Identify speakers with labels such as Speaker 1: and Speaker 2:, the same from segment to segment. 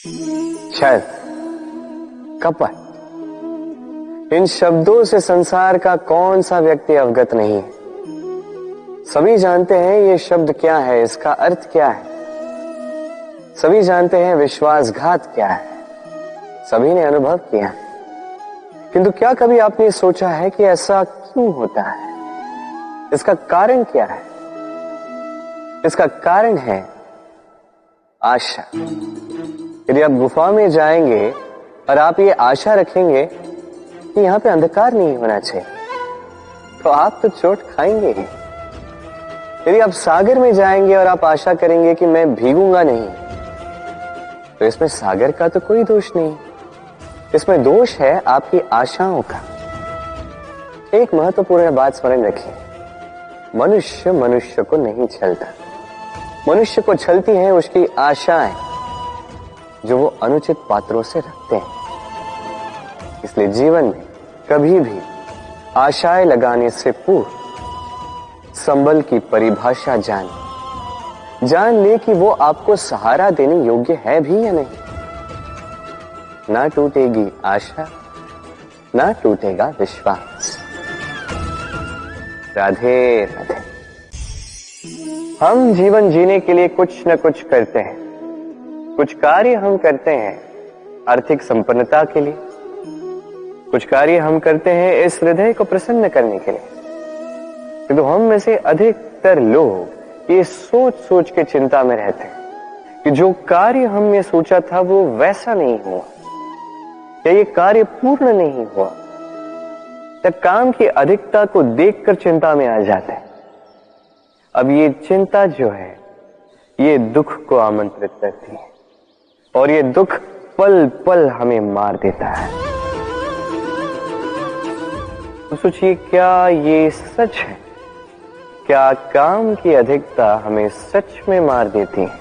Speaker 1: शायद कपट, इन शब्दों से संसार का कौन सा व्यक्ति अवगत नहीं है। सभी जानते हैं ये शब्द क्या है, इसका अर्थ क्या है। सभी जानते हैं विश्वासघात क्या है, सभी ने अनुभव किया है। किंतु क्या कभी आपने सोचा है कि ऐसा क्यों होता है? इसका कारण क्या है? इसका कारण है आशा। यदि आप गुफा में जाएंगे और आप ये आशा रखेंगे कि यहां पे अंधकार नहीं होना चाहिए, तो आप तो चोट खाएंगे ही। यदि आप सागर में जाएंगे और आप आशा करेंगे कि मैं भीगूंगा नहीं, तो इसमें सागर का तो कोई दोष नहीं, इसमें दोष है आपकी आशाओं का। एक महत्वपूर्ण बात स्मरण रखिए, मनुष्य मनुष्य को नहीं छलता, मनुष्य को छलती हैं उसकी आशाएं जो वो अनुचित पात्रों से रखते हैं। इसलिए जीवन में कभी भी आशाएं लगाने से पूर्व संबल की परिभाषा जान ले कि वो आपको सहारा देने योग्य है भी या नहीं। ना टूटेगी आशा, ना टूटेगा विश्वास। राधे राधे। हम जीवन जीने के लिए कुछ न कुछ करते हैं, कुछ कार्य हम करते हैं आर्थिक संपन्नता के लिए, कुछ कार्य हम करते हैं इस हृदय को प्रसन्न करने के लिए। किंतु हम में से अधिकतर लोग ये सोच सोच के चिंता में रहते हैं कि जो कार्य हमने सोचा था वो वैसा नहीं हुआ, या ये कार्य पूर्ण नहीं हुआ। तब काम की अधिकता को देखकर चिंता में आ जाते हैं। अब ये चिंता जो है ये दुख को आमंत्रित करती है, और ये दुख पल पल हमें मार देता है। तो सोचिए, क्या ये सच है? क्या काम की अधिकता हमें सच में मार देती है?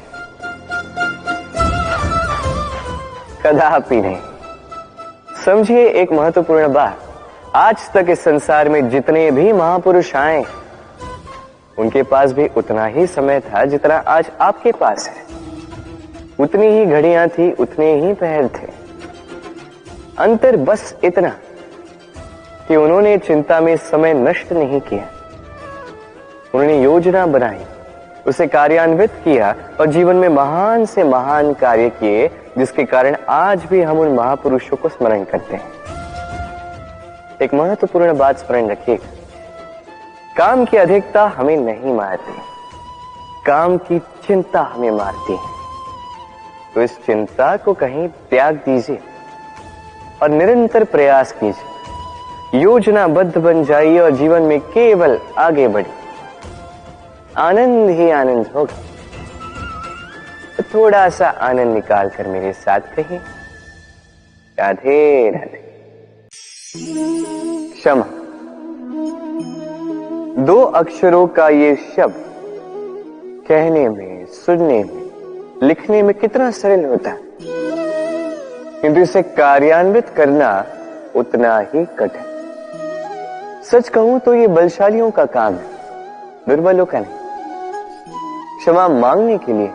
Speaker 1: कदापि नहीं। समझिए एक महत्वपूर्ण बात, आज तक इस संसार में जितने भी महापुरुष आए उनके पास भी उतना ही समय था जितना आज आपके पास है, उतनी ही घड़ियां थी, उतने ही पहर थे। अंतर बस इतना कि उन्होंने चिंता में समय नष्ट नहीं किया, उन्होंने योजना बनाई, उसे कार्यान्वित किया और जीवन में महान से महान कार्य किए, जिसके कारण आज भी हम उन महापुरुषों को स्मरण करते हैं। एक महत्वपूर्ण बात स्मरण रखिए, काम की अधिकता हमें नहीं मारती, काम की चिंता हमें मारती है। तो इस चिंता को कहीं त्याग दीजिए और निरंतर प्रयास कीजिए, योजनाबद्ध बन जाइए और जीवन में केवल आगे बढ़िए। आनंद ही आनंद होगा। तो थोड़ा सा आनंद निकाल कर मेरे साथ कहिए, राधे राधे। क्षमा, दो अक्षरों का ये शब्द कहने में, सुनने में, लिखने में कितना सरल होता है, किंतु इसे कार्यान्वित करना उतना ही कठिन। सच कहूं तो ये बलशालियों का काम है, दुर्बलों का नहीं। क्षमा मांगने के लिए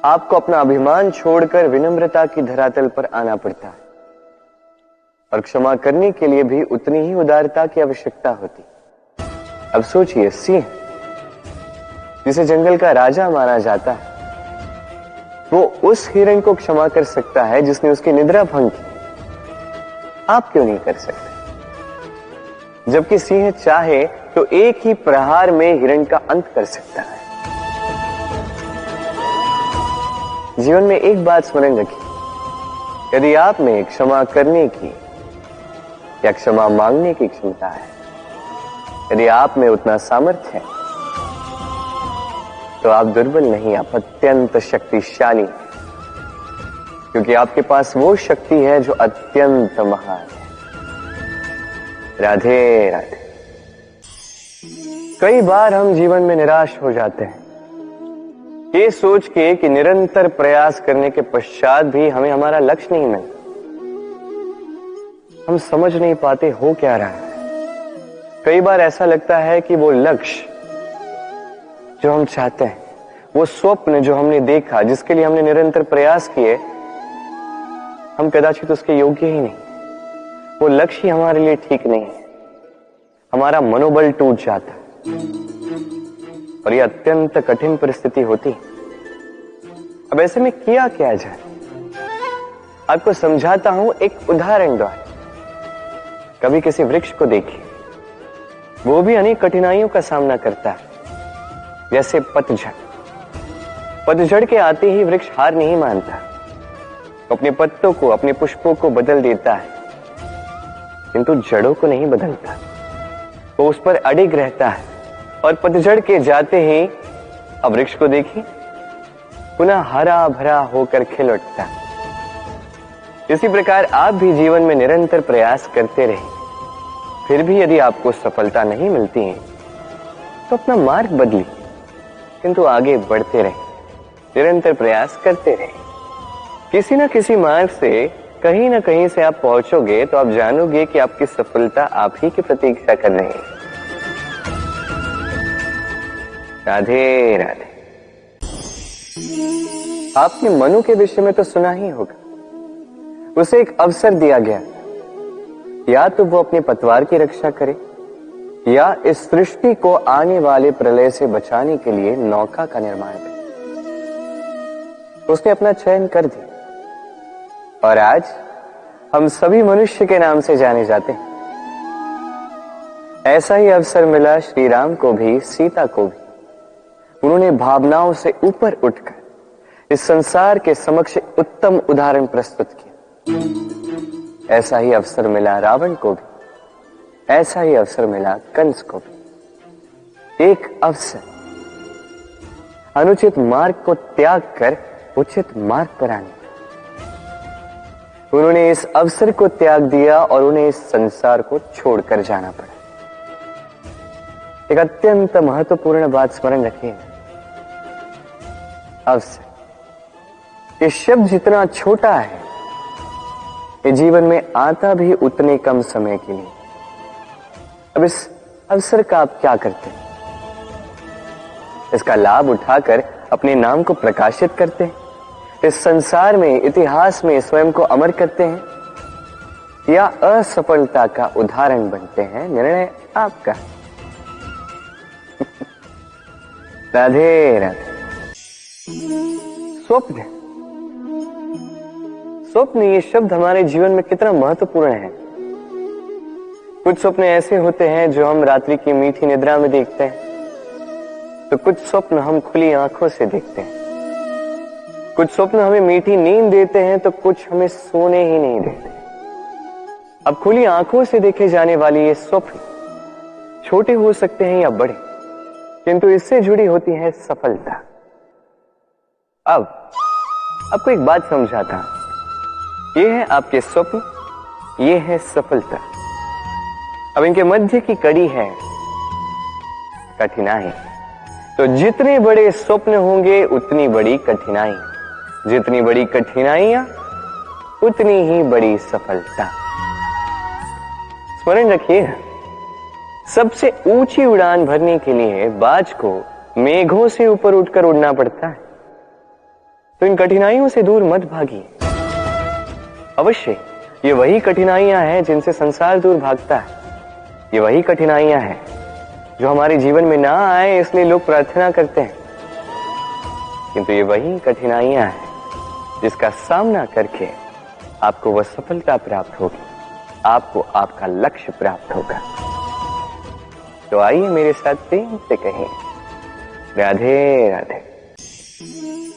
Speaker 1: आपको अपना अभिमान छोड़कर विनम्रता की धरातल पर आना पड़ता है, और क्षमा करने के लिए भी उतनी ही उदारता की आवश्यकता होती। अब सोचिए, सिंह जिसे जंगल का राजा माना जाता है, वो उस हिरण को क्षमा कर सकता है जिसने उसकी निद्रा भंग की। आप क्यों नहीं कर सकते? जबकि सिंह चाहे तो एक ही प्रहार में हिरण का अंत कर सकता है। जीवन में एक बात स्मरण रखिए, यदि आप में क्षमा करने की या क्षमा मांगने की क्षमता है, यदि आप में उतना सामर्थ्य है, तो आप दुर्बल नहीं, आप अत्यंत शक्तिशाली, क्योंकि आपके पास वो शक्ति है जो अत्यंत महान है। राधे राधे। कई बार हम जीवन में निराश हो जाते हैं, ये सोच के कि निरंतर प्रयास करने के पश्चात भी हमें हमारा लक्ष्य नहीं मिलता। हम समझ नहीं पाते हो क्या रहा है। कई बार ऐसा लगता है कि वो लक्ष्य जो हम चाहते हैं वो स्वप्न जो हमने देखा, जिसके लिए हमने निरंतर प्रयास किए, हम कदाचित उसके योग्य ही नहीं, वो लक्ष्य हमारे लिए ठीक नहीं है, हमारा मनोबल टूट जाता और ये अत्यंत कठिन परिस्थिति होती। अब ऐसे में किया क्या जाए, आपको समझाता हूं एक उदाहरण द्वारा। कभी किसी वृक्ष को देखिए, वो भी अनेक कठिनाइयों का सामना करता है, जैसे पतझड़। पतझड़ के आते ही वृक्ष हार नहीं मानता, अपने पत्तों को, अपने पुष्पों को बदल देता है, किंतु जड़ों को नहीं बदलता। वो उस पर अडिग रहता है और पतझड़ के जाते ही अब वृक्ष को देखिए, पुनः हरा भरा होकर खिल उठता। इसी प्रकार आप भी जीवन में निरंतर प्रयास करते रहे, फिर भी यदि आपको सफलता नहीं मिलती है तो अपना मार्ग बदलिए, किंतु आगे बढ़ते रहे, निरंतर प्रयास करते रहे। किसी न किसी मार्ग से, कहीं ना कहीं से आप पहुंचोगे तो आप जानोगे कि आपकी सफलता आप ही की प्रतीक्षा कर रही है। राधे राधे। आपने मनु के विषय में तो सुना ही होगा। उसे एक अवसर दिया गया, या तो वो अपने पतवार की रक्षा करे या इस सृष्टि को आने वाले प्रलय से बचाने के लिए नौका का निर्माण करे। उसने अपना चयन कर दिया और आज हम सभी मनुष्य के नाम से जाने जाते हैं। ऐसा ही अवसर मिला श्री राम को भी, सीता को भी। उन्होंने भावनाओं से ऊपर उठकर इस संसार के समक्ष उत्तम उदाहरण प्रस्तुत किया। ऐसा ही अवसर मिला रावण को भी, ऐसा ही अवसर मिला कंस को भी। एक अवसर, अनुचित मार्ग को त्याग कर उचित मार्ग पर आने। उन्होंने इस अवसर को त्याग दिया और उन्हें इस संसार को छोड़कर जाना पड़ा। एक अत्यंत महत्वपूर्ण बात स्मरण रखिए, अवसर। ये शब्द जितना छोटा है, ये जीवन में आता भी उतने कम समय के लिए। अब इस अवसर का आप क्या करते हैं? इसका लाभ उठाकर अपने नाम को प्रकाशित करते हैं, इस संसार में, इतिहास में स्वयं को अमर करते हैं, या असफलता का उदाहरण बनते हैं? निर्णय आपका। राधे राधे। स्वप्न, स्वप्न ये शब्द हमारे जीवन में कितना महत्वपूर्ण है। कुछ स्वप्न ऐसे होते हैं जो हम रात्रि की मीठी निद्रा में देखते हैं, तो कुछ स्वप्न हम खुली आंखों से देखते हैं। कुछ स्वप्न हमें मीठी नींद देते हैं, तो कुछ हमें सोने ही नहीं देते। अब खुली आंखों से देखे जाने वाली ये स्वप्न छोटे हो सकते हैं या बड़े, किंतु इससे जुड़ी होती है सफलता। अब आपको एक बात समझाता हूं, ये है आपके स्वप्न, ये है सफलता। अब इनके मध्य की कड़ी है कठिनाई। तो जितने बड़े स्वप्न होंगे उतनी बड़ी कठिनाई, जितनी बड़ी कठिनाइयां उतनी ही बड़ी सफलता। स्मरण रखिए, सबसे ऊंची उड़ान भरने के लिए बाज को मेघों से ऊपर उठकर उड़ना पड़ता है। तो इन कठिनाइयों से दूर मत भागिए। अवश्य ये वही कठिनाइयां हैं जिनसे संसार दूर भागता है। ये वही कठिनाइयां हैं जो हमारे जीवन में ना आए इसलिए लोग प्रार्थना करते हैं, किंतु ये वही कठिनाइयां हैं जिसका सामना करके आपको वह सफलता प्राप्त होगी, आपको आपका लक्ष्य प्राप्त होगा। तो आइए मेरे साथ प्रेम से कहें, राधे राधे।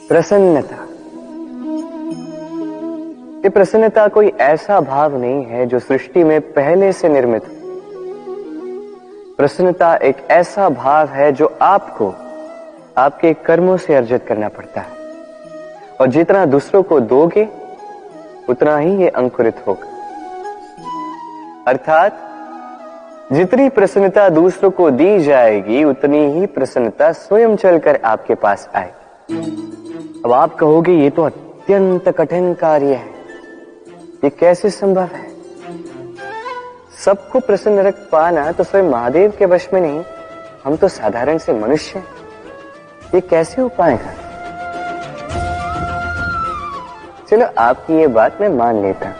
Speaker 1: प्रसन्नता। ये प्रसन्नता कोई ऐसा भाव नहीं है जो सृष्टि में पहले से निर्मित हो। प्रसन्नता एक ऐसा भाव है जो आपको आपके कर्मों से अर्जित करना पड़ता है, और जितना दूसरों को दोगे उतना ही ये अंकुरित होगा। अर्थात जितनी प्रसन्नता दूसरों को दी जाएगी उतनी ही प्रसन्नता स्वयं चलकर आपके पास आएगी। अब आप कहोगे ये तो अत्यंत कठिन कार्य है, ये कैसे संभव है? सबको प्रसन्न रख पाना तो स्वयं महादेव के वश में नहीं, हम तो साधारण से मनुष्य हैं। ये कैसे हो पाएगा? चलो आपकी ये बात मैं मान लेता,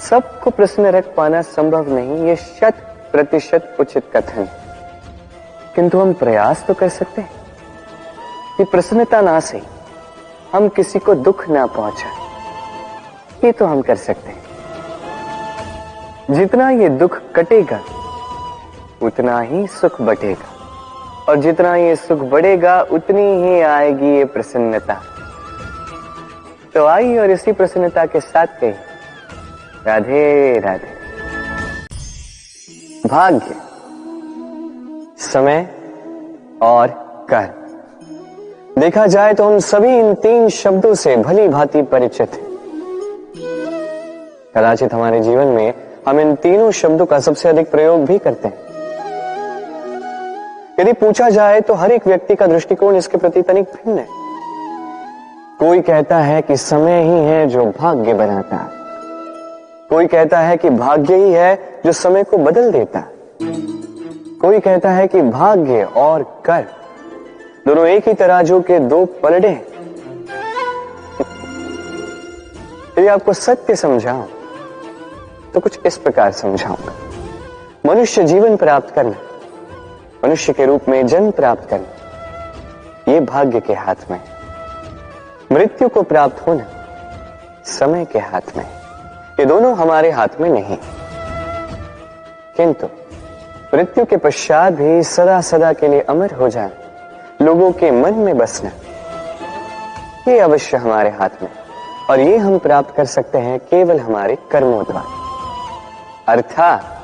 Speaker 1: सबको प्रश्न रख पाना संभव नहीं, ये 100% उचित कथन, किंतु हम प्रयास तो कर सकते हैं कि प्रसन्नता ना सही, हम किसी को दुख ना पहुंचाएं। ये तो हम कर सकते हैं। जितना ये दुख कटेगा उतना ही सुख बढ़ेगा, और जितना ये सुख बढ़ेगा उतनी ही आएगी ये प्रसन्नता। तो आइए और इसी प्रसन्नता के साथ कहिए राधे राधे। भाग्य, समय और कर्म। देखा जाए तो हम सभी इन 3 शब्दों से भली भांति परिचित हैं। कदाचित हमारे जीवन में हम इन तीनों शब्दों का सबसे अधिक प्रयोग भी करते हैं। यदि पूछा जाए तो हर एक व्यक्ति का दृष्टिकोण इसके प्रति तनिक भिन्न है। कोई कहता है कि समय ही है जो भाग्य बनाता है, कोई कहता है कि भाग्य ही है जो समय को बदल देता है, कोई कहता है कि भाग्य और कर्म दोनों एक ही तराजू के 2 पलड़े हैं। यदि आपको सत्य समझाऊं तो कुछ इस प्रकार समझाऊंगा। मनुष्य जीवन प्राप्त करना, मनुष्य के रूप में जन्म प्राप्त करना, ये भाग्य के हाथ में है। मृत्यु को प्राप्त होना समय के हाथ में है। ये दोनों हमारे हाथ में नहीं, किंतु मृत्यु के पश्चात भी सदा सदा के लिए अमर हो जाना, लोगों के मन में बसना, ये अवश्य हमारे हाथ में, और ये हम प्राप्त कर सकते हैं केवल हमारे कर्मों द्वारा। अर्थात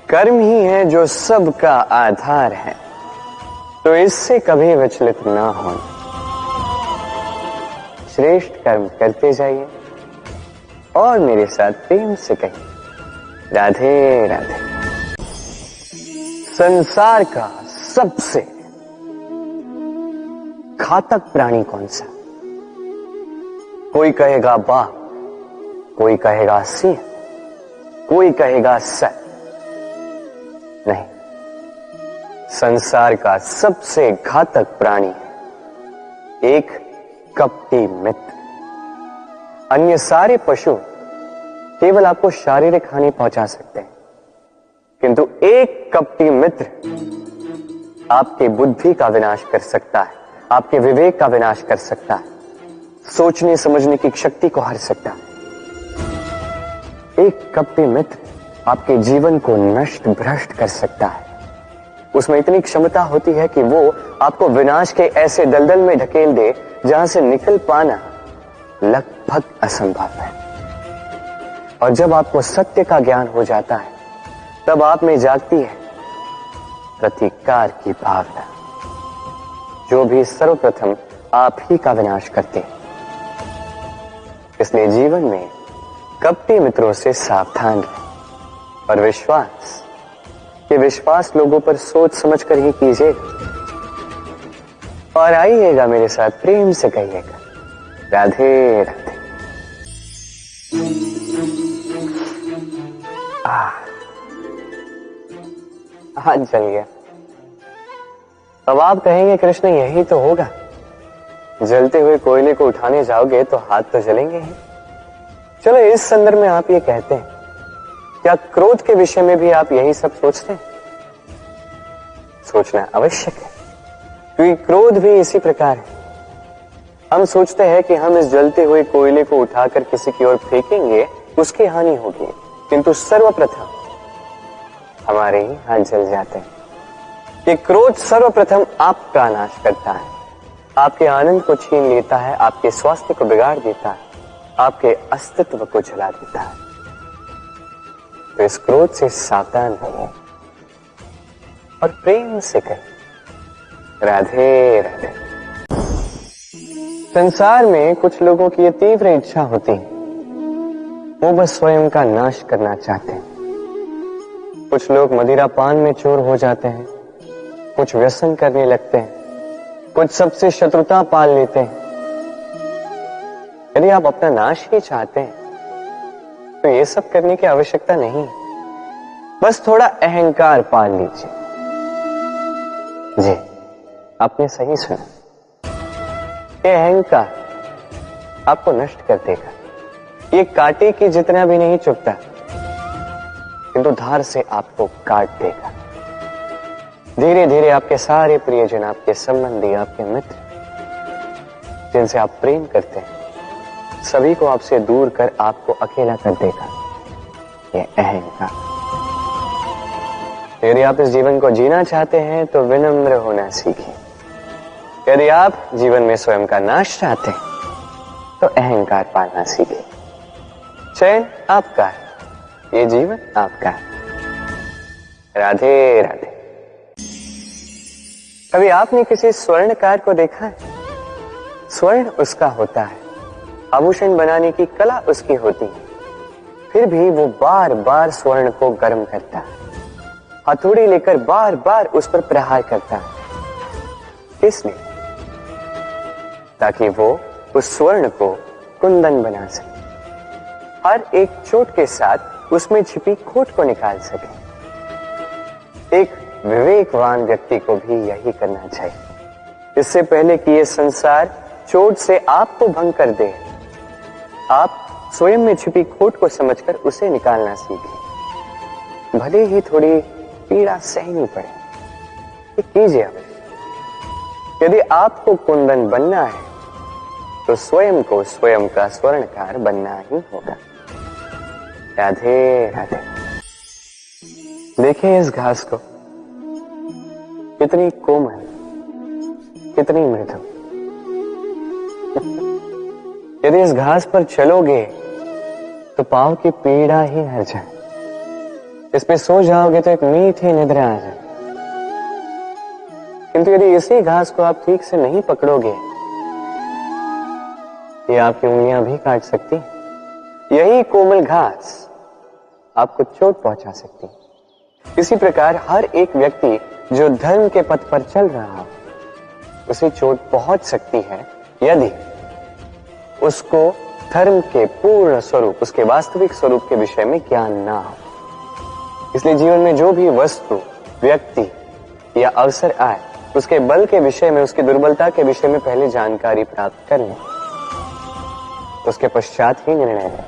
Speaker 1: कर्म ही है जो सबका आधार है, तो इससे कभी विचलित ना हो। श्रेष्ठ कर्म करते जाइए और मेरे साथ प्रेम से कहिए राधे राधे। संसार का सबसे घातक प्राणी कौन सा? कोई कहेगा बाघ, कोई कहेगा सिंह, कोई कहेगा सर। नहीं, संसार का सबसे घातक प्राणी है एक कपटी मित्र। अन्य सारे पशु केवल आपको शारीरिक हानि पहुंचा सकते हैं, किंतु एक कपटी मित्र आपके बुद्धि का विनाश कर सकता है, आपके विवेक का विनाश कर सकता है, सोचने समझने की शक्ति को हर सकता है। एक कपटी मित्र आपके जीवन को नष्ट भ्रष्ट कर सकता है। उसमें इतनी क्षमता होती है कि वो आपको विनाश के ऐसे दलदल में ढकेल दे जहां से निकल पाना लगभग असंभव है। और जब आपको सत्य का ज्ञान हो जाता है तब आप में जागती है प्रतिकार की भावना, जो भी सर्वप्रथम आप ही का विनाश करते हैं। इसलिए जीवन में कपटी मित्रों से सावधान रहें, और विश्वास, ये विश्वास लोगों पर सोच समझ कर ही कीजिएगा। और आइएगा मेरे साथ प्रेम से कहिएगा राधे राधे। हाथ जल गया। अब आप कहेंगे कृष्ण यही तो होगा, जलते हुए कोयले को उठाने जाओगे तो हाथ तो जलेंगे ही। चलो इस संदर्भ में आप ये कहते हैं, क्या क्रोध के विषय में भी आप यही सब सोचते हैं? सोचना आवश्यक है, क्योंकि क्रोध भी इसी प्रकार है। हम सोचते हैं कि हम इस जलते हुए कोयले को उठाकर किसी की ओर फेंकेंगे, उसकी हानि होगी, किंतु सर्वप्रथम हमारे ही हाथ जल जाते हैं। ये क्रोध सर्वप्रथम आपका नाश करता है, आपके आनंद को छीन लेता है, आपके स्वास्थ्य को बिगाड़ देता है, आपके अस्तित्व को जला देता है। तो इस क्रोध से सावधान रहिए और प्रेम से कहिए राधे राधे। संसार में कुछ लोगों की ये तीव्र इच्छा होती है, वो बस स्वयं का नाश करना चाहते हैं। कुछ लोग मदिरा पान में चोर हो जाते हैं, कुछ व्यसन करने लगते हैं, कुछ सबसे शत्रुता पाल लेते हैं। यदि आप अपना नाश ही चाहते हैं तो ये सब करने की आवश्यकता नहीं है, बस थोड़ा अहंकार पाल लीजिए। जी, आपने सही सुना, ये अहंकार आपको नष्ट कर देगा। ये कांटे की जितना भी नहीं चुभता, किंतु धार से आपको काट देगा। धीरे धीरे आपके सारे प्रियजन, आपके संबंधी, आपके मित्र, जिनसे आप प्रेम करते हैं, सभी को आपसे दूर कर आपको अकेला कर देगा ये अहंकार। यदि आप इस जीवन को जीना चाहते हैं तो विनम्र होना सीखें। यदि आप जीवन में स्वयं का नाश चाहते हैं तो अहंकार पालना सीखें। चयन आपका है, ये जीवन आपका है। राधे राधे। कभी आपने किसी स्वर्णकार को देखा है? स्वर्ण उसका होता है, आभूषण बनाने की कला उसकी होती है, फिर भी वो बार बार स्वर्ण को गर्म करता है, हथौड़ी लेकर बार बार उस पर प्रहार करता है। इसलिए ताकि वो उस स्वर्ण को कुंदन बना सके, हर एक चोट के साथ उसमें छिपी खोट को निकाल सके। एक विवेकवान व्यक्ति को भी यही करना चाहिए। इससे पहले कि ये संसार चोट से आपको भंग कर दे, आप स्वयं में छिपी खोट को समझकर उसे निकालना सीखें। भले ही थोड़ी पीड़ा सहनी पड़े, ये कीजिए अवश्य। यदि आपको कुंदन बनना है तो स्वयं को स्वयं का स्वर्णकार बनना ही होगा। राधे राधे। देखिए इस घास को, कितनी कोमल, कितनी मृदु। यदि इस घास पर चलोगे तो पांव की पीड़ा ही हर जाए, इस पे सो जाओगे तो एक मीठी निद्रा आ जाए। किंतु यदि इसी घास को आप ठीक से नहीं पकड़ोगे, ये आपकी उंगलियां भी काट सकती है। यही कोमल घास आपको चोट पहुंचा सकती है। इसी प्रकार हर एक व्यक्ति जो धर्म के पथ पर चल रहा हो, उसे चोट पहुंच सकती है यदि उसको धर्म के पूर्ण स्वरूप, उसके वास्तविक स्वरूप के विषय में ज्ञान ना हो। इसलिए जीवन में जो भी वस्तु, व्यक्ति या अवसर आए, उसके बल के विषय में, उसकी दुर्बलता के विषय में पहले जानकारी प्राप्त कर लें, उसके पश्चात ही निर्णय लें।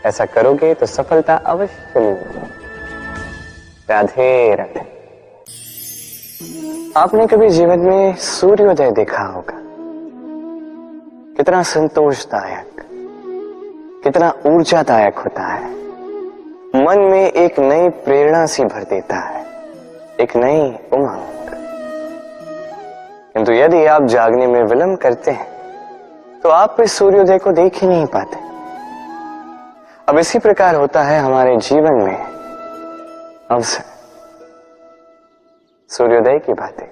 Speaker 1: ऐसा करोगे तो सफलता अवश्य मिलेगी। राधे राधे। आपने कभी जीवन में सूर्योदय देखा होगा? कितना संतोषदायक, कितना ऊर्जादायक होता है। मन में एक नई प्रेरणा सी भर देता है, एक नई उमंग। किंतु यदि आप जागने में विलंब करते हैं तो आप इस सूर्योदय को देख ही नहीं पाते। अब इसी प्रकार होता है हमारे जीवन में अवसर, सूर्योदय की बातें।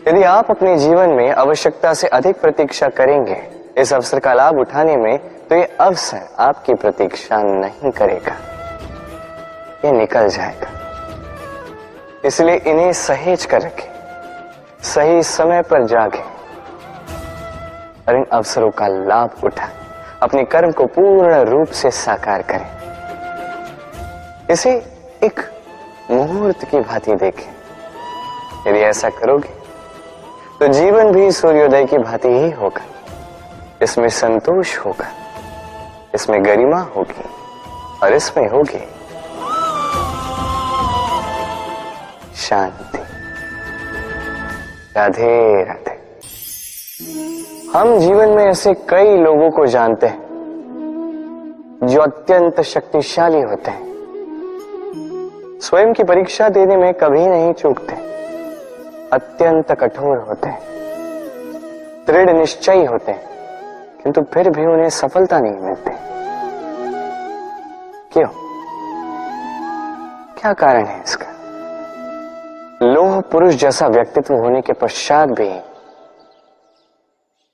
Speaker 1: यदि आप अपने जीवन में आवश्यकता से अधिक प्रतीक्षा करेंगे इस अवसर का लाभ उठाने में, तो ये अवसर आपकी प्रतीक्षा नहीं करेगा, ये निकल जाएगा। इसलिए इन्हें सहेज कर रखें, सही समय पर जागें और इन अवसरों का लाभ उठाएं, अपने कर्म को पूर्ण रूप से साकार करें। इसे एक मुहूर्त की भांति देखें। यदि ऐसा करोगे तो जीवन भी सूर्योदय की भांति ही होगा। इसमें संतोष होगा, इसमें गरिमा होगी और इसमें होगी शांति। राधे राधे। हम जीवन में ऐसे कई लोगों को जानते हैं जो अत्यंत शक्तिशाली होते हैं, स्वयं की परीक्षा देने में कभी नहीं चूकते, अत्यंत कठोर होते हैं, दृढ़ निश्चयी होते हैं, किंतु फिर भी उन्हें सफलता नहीं मिलती। क्यों? क्या कारण है इसका? लोह पुरुष जैसा व्यक्तित्व होने के पश्चात भी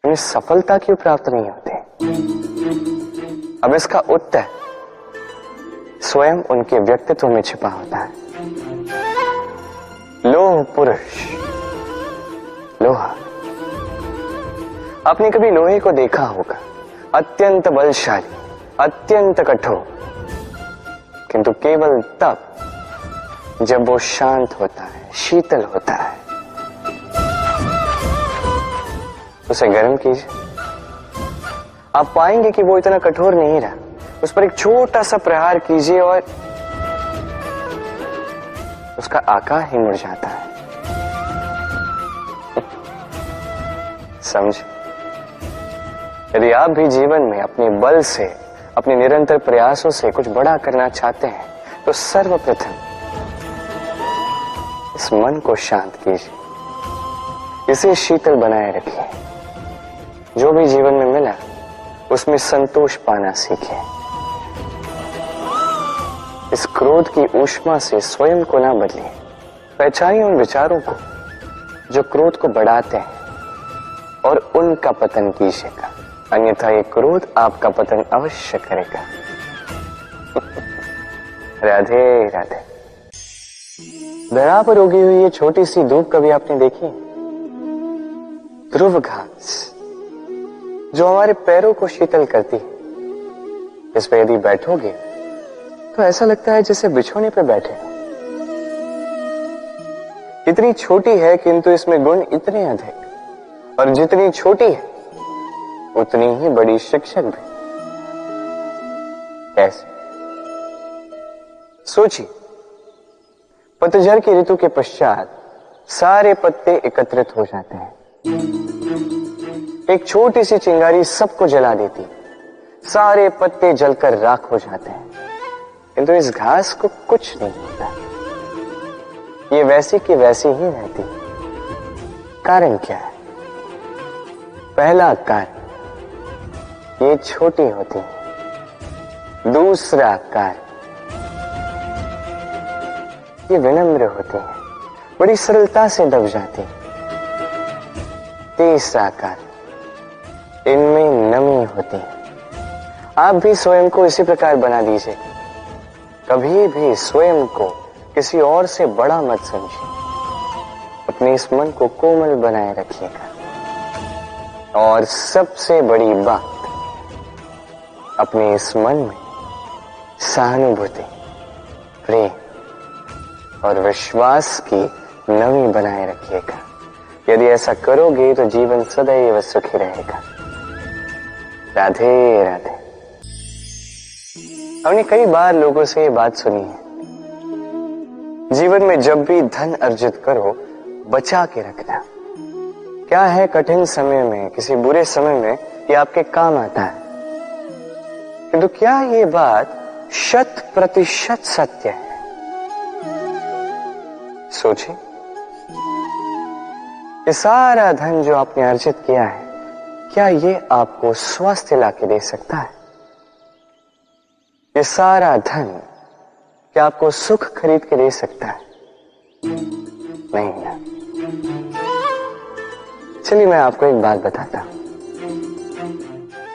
Speaker 1: उन्हें सफलता क्यों प्राप्त नहीं होती? अब इसका उत्तर स्वयं उनके व्यक्तित्व में छिपा होता है। लोह पुरुष, लोहा। आपने कभी लोहे को देखा होगा, अत्यंत बलशाली, अत्यंत कठोर, किंतु केवल तब जब वो शांत होता है, शीतल होता है, उसे गर्म कीजिए। आप पाएंगे कि वो इतना कठोर नहीं रहा। उस पर एक छोटा सा प्रहार कीजिए और उसका आकार ही मुड़ जाता है। समझ, यदि आप भी जीवन में अपने बल से, अपने निरंतर प्रयासों से कुछ बड़ा करना चाहते हैं तो सर्वप्रथम इस मन को शांत कीजिए, इसे शीतल बनाए रखिए। जो भी जीवन में मिला उसमें संतोष पाना सीखिए। इस क्रोध की ऊष्मा से स्वयं को ना बदलिए। पहचानिए उन विचारों को जो क्रोध को बढ़ाते हैं और उनका पतन कीजिएगा, अन्यथा ये क्रोध आपका पतन अवश्य करेगा। राधे राधे। धरा पर उगी हुई ये छोटी सी धूप कभी आपने देखी? ध्रुव घास जो हमारे पैरों को शीतल करती है। इस पर यदि बैठोगे तो ऐसा लगता है जैसे बिछोने पर बैठे हो। इतनी छोटी है किंतु इसमें गुण इतने अधिक, और जितनी छोटी है उतनी ही बड़ी शिक्षक भी। कैसे? सोचिए, पतझड़ की ऋतु के पश्चात सारे पत्ते एकत्रित हो जाते हैं। एक छोटी सी चिंगारी सबको जला देती, सारे पत्ते जलकर राख हो जाते हैं, किंतु इस घास को कुछ नहीं होता। ये वैसी की वैसी ही रहती। कारण क्या है? पहला कारण, ये छोटी होती है। दूसरा कारण, ये विनम्र होती है, बड़ी सरलता से दब जाती है। तीसरा कारण, इनमें नमी होती है। आप भी स्वयं को इसी प्रकार बना दीजिए। कभी भी स्वयं को किसी और से बड़ा मत समझिए। अपने इस मन को कोमल बनाए रखिएगा। और सबसे बड़ी बात, अपने इस मन में सहानुभूति, प्रेम और विश्वास की नमी बनाए रखिएगा। यदि ऐसा करोगे तो जीवन सदैव सुखी रहेगा। राधे राधे। हमने कई बार लोगों से ये बात सुनी है, जीवन में जब भी धन अर्जित करो बचा के रखना। क्या है, कठिन समय में, किसी बुरे समय में ये आपके काम आता है। किंतु क्या ये बात 100% सत्य है? सोचिए, ये सारा धन जो आपने अर्जित किया है, क्या ये आपको स्वास्थ्य लाके दे सकता है? ये सारा धन क्या आपको सुख खरीद के दे सकता है? नहीं ना। चलिए मैं आपको एक बात बताता हूं।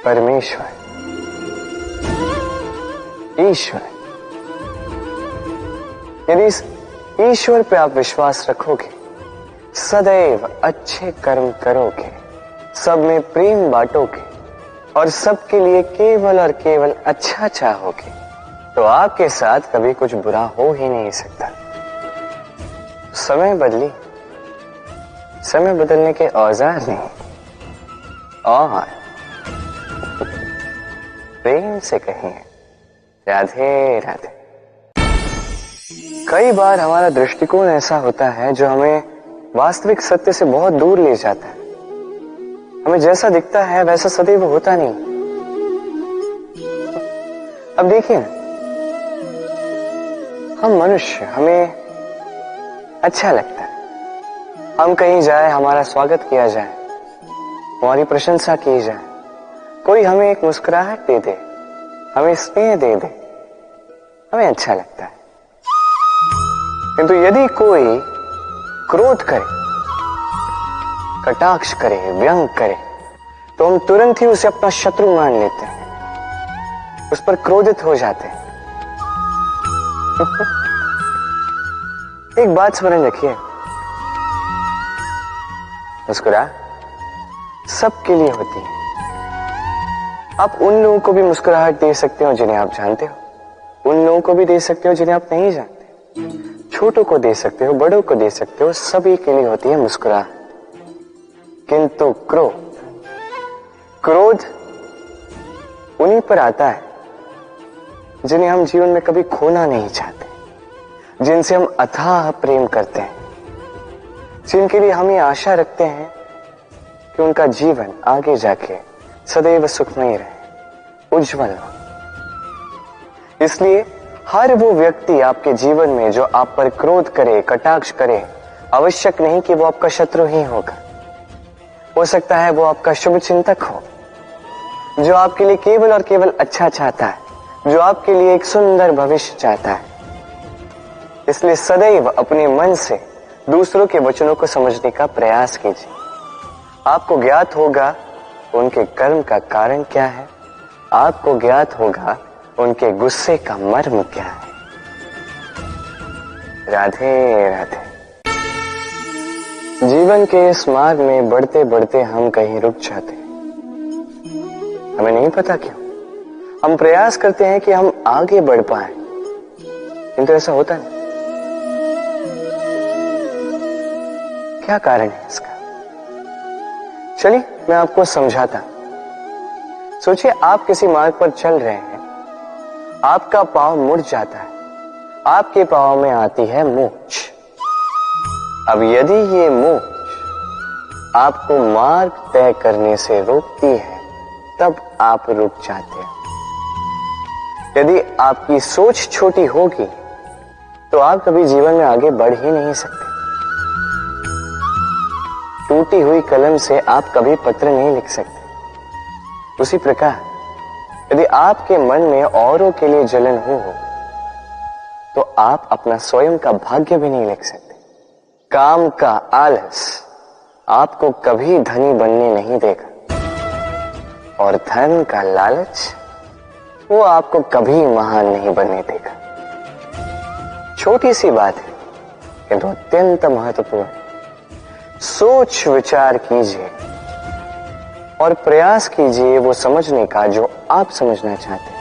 Speaker 1: परमेश्वर, ईश्वर, यदि इस ईश्वर पे आप विश्वास रखोगे, सदैव अच्छे कर्म करोगे, सब में प्रेम बांटोगे और सबके लिए केवल और केवल अच्छा चाहोगे, तो आपके साथ कभी कुछ बुरा हो ही नहीं सकता। समय बदली, समय बदलने के औजार नहीं, और प्रेम से कहें राधे राधे। कई बार हमारा दृष्टिकोण ऐसा होता है जो हमें वास्तविक सत्य से बहुत दूर ले जाता है। हमें जैसा दिखता है वैसा सदैव होता नहीं। अब देखिए, हम मनुष्य, हमें अच्छा लगता है हम कहीं जाए, हमारा स्वागत किया जाए, हमारी प्रशंसा की जाए, कोई हमें एक मुस्कुराहट दे दे, हमें स्नेह दे दे, हमें अच्छा लगता है। किंतु यदि कोई क्रोध करे, कटाक्ष करे, व्यंग करे, तो हम तुरंत ही उसे अपना शत्रु मान लेते हैं, उस पर क्रोधित हो जाते हैं। एक बात स्मरण रखिए, मुस्कुरा सबके लिए होती है। आप उन लोगों को भी मुस्कुराहट दे सकते हो जिन्हें आप जानते हो, उन लोगों को भी दे सकते हो जिन्हें आप नहीं जानते, छोटों को दे सकते हो, बड़ों को दे सकते हो, सभी के लिए होती है मुस्कुराहट। किंतु क्रोध क्रोध उन्हीं पर आता है जिन्हें हम जीवन में कभी खोना नहीं चाहते, जिनसे हम अथाह प्रेम करते हैं, जिनके लिए हम ये आशा रखते हैं कि उनका जीवन आगे जाके सदैव सुखमय रहे, उज्जवल हो। इसलिए हर वो व्यक्ति आपके जीवन में जो आप पर क्रोध करे, कटाक्ष करे, आवश्यक नहीं कि वो आपका शत्रु ही होगा। हो सकता है वो आपका शुभ चिंतक हो, जो आपके लिए केवल और केवल अच्छा चाहता है, जो आपके लिए एक सुंदर भविष्य चाहता है। इसलिए सदैव अपने मन से दूसरों के वचनों को समझने का प्रयास कीजिए। आपको ज्ञात होगा उनके कर्म का कारण क्या है, आपको ज्ञात होगा उनके गुस्से का मर्म क्या है। राधे राधे। जीवन के इस मार्ग में बढ़ते बढ़ते हम कहीं रुक जाते हैं, हमें नहीं पता क्यों। हम प्रयास करते हैं कि हम आगे बढ़ पाए, किंतु ऐसा होता नहीं। क्या कारण है इसका? चलिए मैं आपको समझाता। सोचिए आप किसी मार्ग पर चल रहे हैं, आपका पांव मुड़ जाता है, आपके पांव में आती है मूंछ। अब यदि ये मूंछ आपको मार्ग तय करने से रोकती है, तब आप रुक जाते हैं। यदि आपकी सोच छोटी होगी तो आप कभी जीवन में आगे बढ़ ही नहीं सकते। टूटी हुई कलम से आप कभी पत्र नहीं लिख सकते। उसी प्रकार यदि आपके मन में औरों के लिए जलन हो तो आप अपना स्वयं का भाग्य भी नहीं लिख सकते। काम का आलस आपको कभी धनी बनने नहीं देगा, और धन का लालच वो आपको कभी महान नहीं बनने देगा। छोटी सी बात है किंतु अत्यंत महत्वपूर्ण। सोच विचार कीजिए और प्रयास कीजिए वो समझने का जो आप समझना चाहते हैं।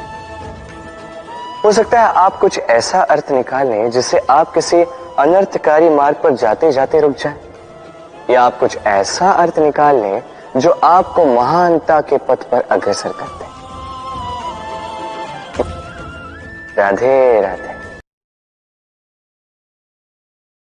Speaker 1: हो सकता है आप कुछ ऐसा अर्थ निकालें जिससे आप किसी अनर्थकारी मार्ग पर जाते जाते रुक जाएं, या आप कुछ ऐसा अर्थ निकाल लें जो आपको महानता के पथ पर अग्रसर करते हैं। राधे राधे।